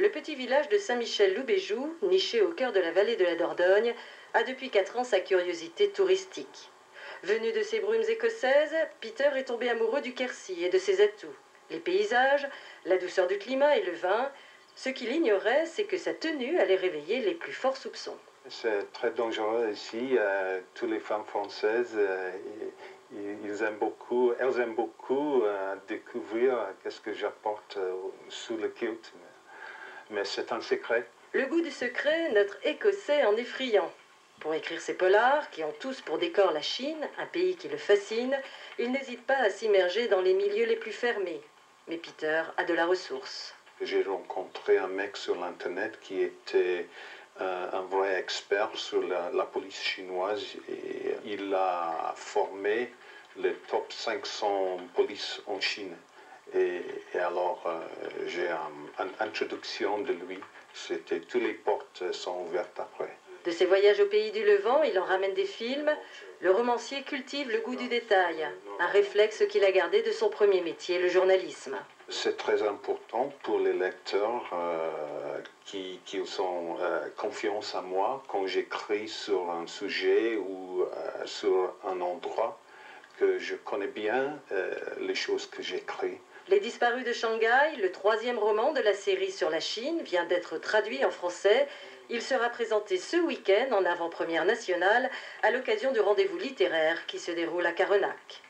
Le petit village de Saint-Michel-Loubéjou, niché au cœur de la vallée de la Dordogne, a depuis 4 ans sa curiosité touristique. Venu de ses brumes écossaises, Peter est tombé amoureux du Quercy et de ses atouts. Les paysages, la douceur du climat et le vin. Ce qu'il ignorait, c'est que sa tenue allait réveiller les plus forts soupçons. C'est très dangereux ici. Toutes les femmes françaises, elles aiment beaucoup découvrir qu'est-ce que j'apporte sous le kilt. Mais c'est un secret. Le goût du secret, notre Écossais en est friand. Pour écrire ses polars, qui ont tous pour décor la Chine, un pays qui le fascine, il n'hésite pas à s'immerger dans les milieux les plus fermés. Mais Peter a de la ressource. J'ai rencontré un mec sur l'internet qui était un vrai expert sur la police chinoise et il a formé les top 500 polices en Chine. Et alors j'ai une introduction de lui. C'était toutes les portes sont ouvertes après. De ses voyages au pays du Levant, il en ramène des films. Le romancier cultive le goût du détail, un réflexe qu'il a gardé de son premier métier, le journalisme. C'est très important pour les lecteurs qui ont confiance en moi quand j'écris sur un sujet ou sur un endroit que je connais bien les choses que j'écris. Les Disparus de Shanghai, le 3e roman de la série sur la Chine, vient d'être traduit en français. Il sera présenté ce week-end en avant-première nationale à l'occasion du rendez-vous littéraire qui se déroule à Carennac.